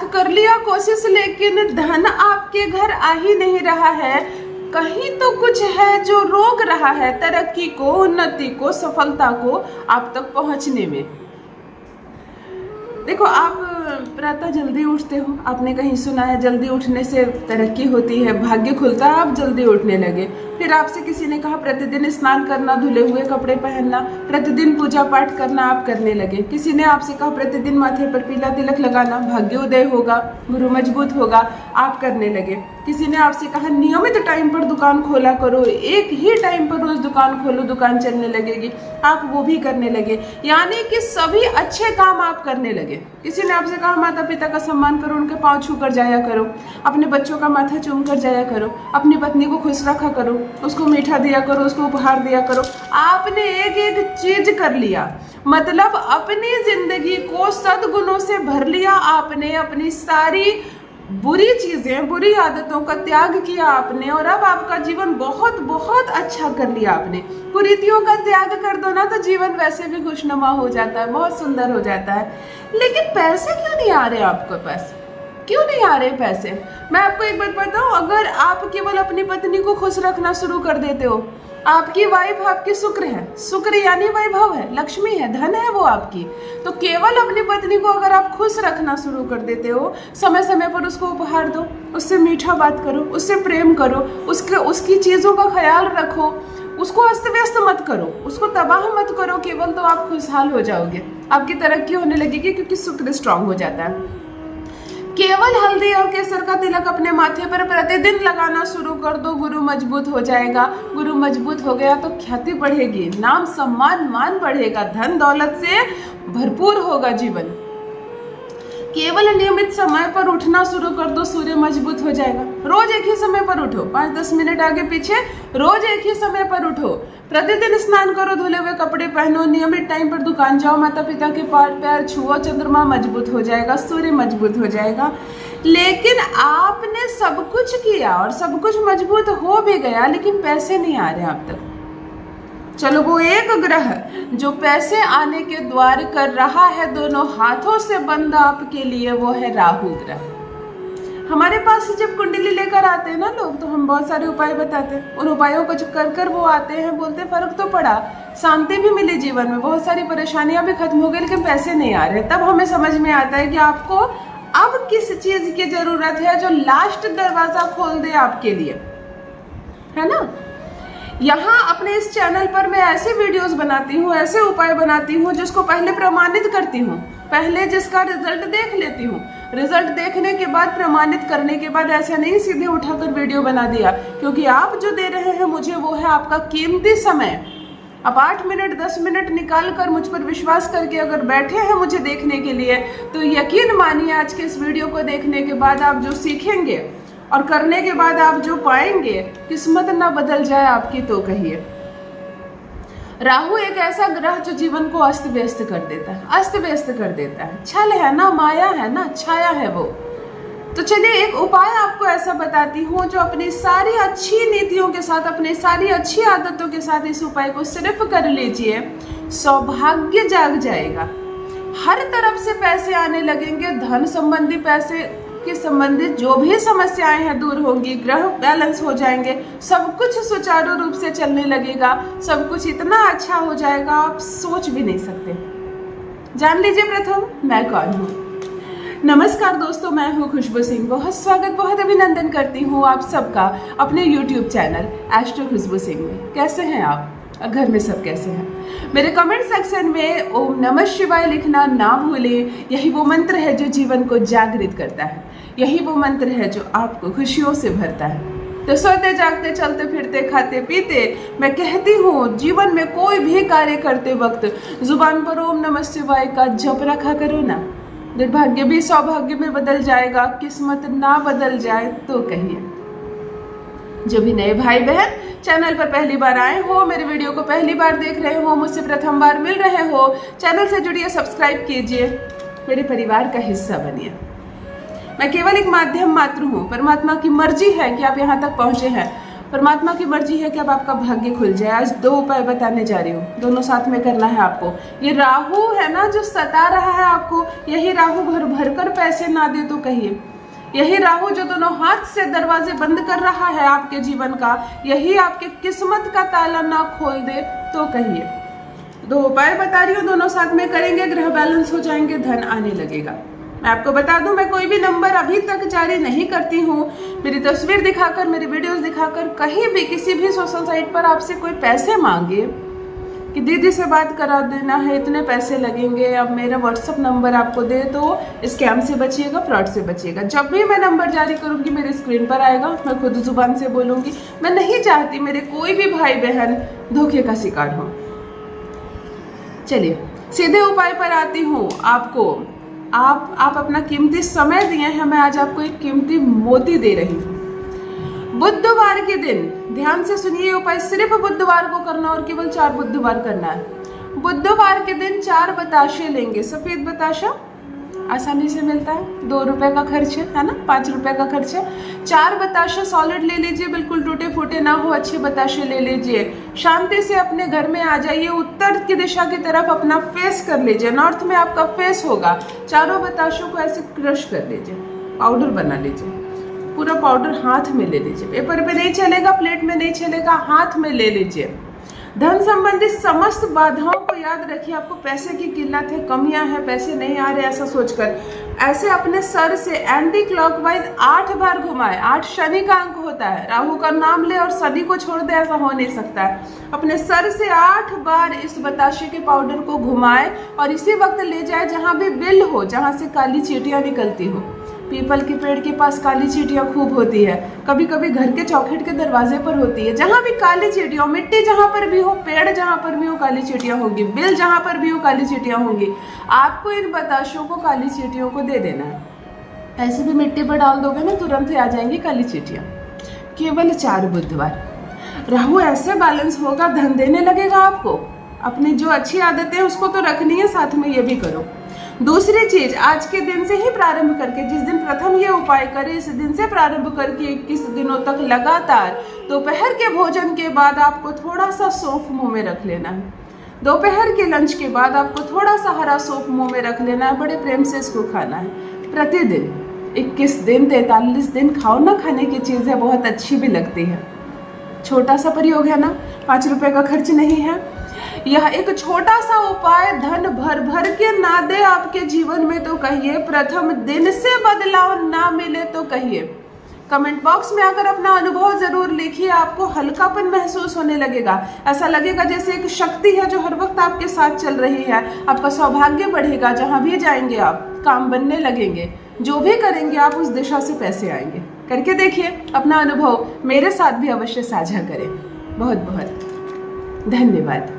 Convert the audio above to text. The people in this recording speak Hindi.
लाख कर लिया कोशिश, लेकिन धन आपके घर आ ही नहीं रहा है। कहीं तो कुछ है जो रोक रहा है तरक्की को, उन्नति को, सफलता को आप तक पहुंचने में। देखो, आप प्रातः जल्दी उठते हो, आपने कहीं सुना है जल्दी उठने से तरक्की होती है, भाग्य खुलता है, आप जल्दी उठने लगे। फिर आपसे किसी ने कहा प्रतिदिन स्नान करना, धुले हुए कपड़े पहनना, प्रतिदिन पूजा पाठ करना, आप करने लगे। किसी ने आपसे कहा प्रतिदिन माथे पर पीला तिलक लगाना, भाग्य उदय होगा, गुरु मजबूत होगा, आप करने लगे। किसी ने आपसे कहा नियमित टाइम पर दुकान खोला करो, एक ही टाइम पर रोज दुकान खोलो, दुकान चलने लगेगी, आप वो भी करने लगे। यानी कि सभी अच्छे काम आप करने लगे। किसी ने आपसे कहा माता पिता का सम्मान करो, उनके पाँव छू कर जाया करो, अपने बच्चों का माथा चूम कर जाया करो, अपनी पत्नी को खुश रखा करो, उसको मीठा दिया करो, उसको उपहार दिया करो। आपने एक एक चीज कर लिया, मतलब अपनी जिंदगी को सद्गुणों से भर लिया। आपने अपनी सारी बुरी चीजें, बुरी आदतों का त्याग किया आपने, और अब आपका जीवन बहुत बहुत अच्छा कर लिया आपने। कुरीतियों का त्याग कर दो ना तो जीवन वैसे भी खुशनुमा हो जाता है, बहुत सुंदर हो जाता है। लेकिन पैसे क्यों नहीं आ रहे आपके पास? क्यों नहीं आ रहे पैसे? मैं आपको एक बात बताऊं, अगर आप केवल अपनी पत्नी को खुश रखना शुरू कर देते हो, आपकी वाइफ आपकी शुक्र है, शुक्र यानी वैभव है, लक्ष्मी है, धन है वो आपकी, तो केवल अपनी पत्नी को अगर आप खुश रखना शुरू कर देते हो, समय समय पर उसको उपहार दो, उससे मीठा बात करो, उससे प्रेम करो, उसकी चीज़ों का ख्याल रखो, उसको अस्त व्यस्त मत करो, उसको तबाह मत करो केवल, तो आप खुशहाल हो जाओगे, आपकी तरक्की होने लगेगी, क्योंकि शुक्र स्ट्रांग हो जाता है। केवल हल्दी और केसर का तिलक अपने माथे पर प्रतिदिन लगाना शुरू कर दो, गुरु मजबूत हो जाएगा। गुरु मजबूत हो गया तो ख्याति बढ़ेगी, नाम सम्मान मान बढ़ेगा, धन दौलत से भरपूर होगा जीवन। केवल नियमित समय पर उठना शुरू कर दो, सूर्य मजबूत हो जाएगा। रोज एक ही समय पर उठो, 5-10 मिनट आगे पीछे, रोज एक ही समय पर उठो। प्रतिदिन स्नान करो, धुले हुए कपड़े पहनो, नियमित टाइम पर दुकान जाओ, माता पिता के पैर छुओ, चंद्रमा मजबूत हो जाएगा, सूर्य मजबूत हो जाएगा। लेकिन आपने सब कुछ किया और सब कुछ मजबूत हो भी गया, लेकिन पैसे नहीं आ रहे आप तक। चलो, वो एक ग्रह जो पैसे आने के द्वार कर रहा है दोनों हाथों से बंद आपके लिए, वो है राहु ग्रह। हमारे पास जब कुंडली लेकर आते हैं ना लोग, तो हम बहुत सारे उपाय बताते हैं। उन उपायों को जब कर वो आते हैं, बोलते फर्क तो पड़ा, शांति भी मिली जीवन में, बहुत सारी परेशानियां भी खत्म हो गई, लेकिन पैसे नहीं आ रहे। तब हमें समझ में आता है कि आपको अब किस चीज की जरूरत है जो लास्ट दरवाजा खोल दे आपके लिए, है ना। यहाँ अपने इस चैनल पर मैं ऐसे वीडियोस बनाती हूँ, ऐसे उपाय बनाती हूँ जिसको पहले प्रमाणित करती हूँ, पहले जिसका रिजल्ट देख लेती हूँ, रिजल्ट देखने के बाद प्रमाणित करने के बाद ऐसा नहीं सीधे उठाकर वीडियो बना दिया, क्योंकि आप जो दे रहे हैं मुझे वो है आपका कीमती समय। आप 8 मिनट 10 मिनट निकाल कर मुझ पर विश्वास करके अगर बैठे हैं मुझे देखने के लिए, तो यकीन मानिए आज के इस वीडियो को देखने के बाद आप जो सीखेंगे और करने के बाद आप जो पाएंगे, किस्मत ना बदल जाए आपकी तो कहिए। राहु एक ऐसा ग्रह जो जीवन को अस्त व्यस्त कर देता है, अस्त व्यस्त कर देता है। छल है ना, माया है ना, छाया है वो। तो चलिए एक उपाय आपको ऐसा बताती हूँ जो अपनी सारी अच्छी नीतियों के साथ, अपनी सारी अच्छी आदतों के साथ इस उपाय को सिर्फ कर लीजिए, सौभाग्य जाग जाएगा, हर तरफ से पैसे आने लगेंगे, धन संबंधी पैसे के संबंधित जो भी समस्याएं हैं दूर होंगी, ग्रह बैलेंस हो जाएंगे, सब कुछ सुचारू रूप से चलने लगेगा, सब कुछ इतना अच्छा हो जाएगा आप सोच भी नहीं सकते। जान लीजिए प्रथम मैं कौन हूँ। नमस्कार दोस्तों, मैं हूँ खुशबू सिंह। बहुत स्वागत, बहुत अभिनंदन करती हूँ आप सबका अपने YouTube चैनल एस्ट्रो खुशबू सिंह में। कैसे हैं आप? घर में सब कैसे हैं? मेरे कमेंट सेक्शन में ओम नमः शिवाय लिखना ना भूलें। यही वो मंत्र है जो जीवन को जागृत करता है, यही वो मंत्र है जो आपको खुशियों से भरता है। तो सोते जागते, चलते फिरते, खाते पीते, मैं कहती हूँ जीवन में कोई भी कार्य करते वक्त जुबान पर ओम नमः शिवाय का जप रखा करो ना। दुर्भाग्य भी सौभाग्य में बदल जाएगा, किस्मत ना बदल जाए तो कहिए। जो भी नए भाई बहन चैनल पर पहली बार आए हो, मेरे वीडियो को पहली बार देख रहे हो, मुझसे प्रथम बार मिल रहे हो, चैनल से जुड़िए, सब्सक्राइब कीजिए, मेरे परिवार का हिस्सा बनिए। मैं केवल एक माध्यम मात्र हूँ, परमात्मा की मर्जी है कि आप यहाँ तक पहुँचे हैं। परमात्मा की मर्जी है कि अब आपका भाग्य खुल जाए। आज 2 उपाय बताने जा रही हूँ, दोनों साथ में करना है आपको। ये राहु है ना जो सता रहा है आपको, यही राहु भर भर कर पैसे ना दे तो कहिए, यही राहु जो दोनों हाथ से दरवाजे बंद कर रहा है आपके जीवन का, यही आपके किस्मत का ताला ना खोल दे तो कहिए। 2 उपाय बता रही हूँ, दोनों साथ में करेंगे, ग्रह बैलेंस हो जाएंगे, धन आने लगेगा। मैं आपको बता दूं, मैं कोई भी नंबर अभी तक जारी नहीं करती हूँ। मेरी तस्वीर दिखाकर, मेरी वीडियोस दिखाकर कहीं भी किसी भी सोशल साइट पर आपसे कोई पैसे मांगे कि दीदी से बात करा देना है, इतने पैसे लगेंगे, अब मेरा व्हाट्सअप नंबर आपको दे, तो स्कैम से बचिएगा, फ्रॉड से बचिएगा। जब भी मैं नंबर जारी करूंगी मेरे स्क्रीन पर आएगा, मैं खुद जुबान से बोलूंगी। मैं नहीं चाहती मेरे कोई भी भाई बहन धोखे का शिकार हो। चलिए सीधे उपाय पर आती हूँ। आपको आप अपना कीमती समय दिए हैं, मैं आज आपको एक कीमती मोती दे रही हूँ। बुधवार के दिन ध्यान से सुनिए, उपाय सिर्फ बुधवार को करना और केवल 4 बुधवार करना है। बुधवार के दिन 4 बताशे लेंगे, सफेद बताशा आसानी से मिलता है, 2 रुपए का खर्च है ना, 5 रुपए का खर्च है। 4 बताशे सॉलिड ले लीजिए, बिल्कुल टूटे फूटे ना हो, अच्छे बताशे ले लीजिए। शांति से अपने घर में आ जाइए, उत्तर की दिशा की तरफ अपना फेस कर लीजिए, नॉर्थ में आपका फेस होगा। चारों बताशों को ऐसे क्रश कर लीजिए, पाउडर बना लीजिए, पूरा पाउडर हाथ में ले लीजिए। पेपर पे नहीं चलेगा, प्लेट में नहीं चलेगा, हाथ में ले लीजिए। धन संबंधी समस्त बाधाओं को याद रखिए। आपको पैसे की किल्लत है, कमियां हैं, पैसे नहीं आ रहे, ऐसा सोचकर ऐसे अपने सर से एंटी क्लॉकवाइज 8 बार घुमाए। 8 शनि का अंक होता है, राहु का नाम ले और शनि को छोड़ दे, ऐसा हो नहीं सकता है। अपने सर से 8 बार इस बताशे के पाउडर को घुमाए और इसी वक्त ले जाए जहां भी बिल हो, जहां से काली चींटियां निकलती हो। पीपल के पेड़ के पास काली चींटियां खूब होती है, कभी कभी घर के चौखट के दरवाजे पर होती है। जहां भी काली चींटियां, मिट्टी जहां पर भी हो, पेड़ जहां पर भी हो, काली चींटियां होंगी, बिल जहां पर भी हो, काली चींटियां होंगी। आपको इन बताशों को काली चींटियों को दे देना है। ऐसे भी मिट्टी पर डाल दोगे ना, तुरंत ही आ जाएंगी काली चींटियां। केवल 4 बुधवार। राहु ऐसे बैलेंस होगा, धन देने लगेगा आपको। अपनी जो अच्छी आदतें हैं उसको तो रखनी है, साथ में ये भी करो। दूसरी चीज, आज के दिन से ही प्रारंभ करके, जिस दिन प्रथम ये उपाय करें, इस दिन से प्रारंभ करके 21 दिनों तक लगातार दोपहर के भोजन के बाद आपको थोड़ा सा सौंफ मुंह में रख लेना है। दोपहर के लंच के बाद आपको थोड़ा सा हरा सौंफ मुंह में रख लेना है। बड़े प्रेम से इसको खाना है प्रतिदिन। 21 दिन 43 दिन खाओ ना, खाने की चीज है, बहुत अच्छी भी लगती है। छोटा सा प्रयोग है ना, 5 रुपए का खर्च नहीं है। यह एक छोटा सा उपाय धन भर भर के ना दे आपके जीवन में तो कहिए, प्रथम दिन से बदलाव ना मिले तो कहिए। कमेंट बॉक्स में आकर अपना अनुभव जरूर लिखिए। आपको हल्कापन महसूस होने लगेगा, ऐसा लगेगा जैसे एक शक्ति है जो हर वक्त आपके साथ चल रही है। आपका सौभाग्य बढ़ेगा, जहां भी जाएंगे आप काम बनने लगेंगे, जो भी करेंगे आप उस दिशा से पैसे आएंगे। करके देखिए, अपना अनुभव मेरे साथ भी अवश्य साझा करें। बहुत बहुत धन्यवाद।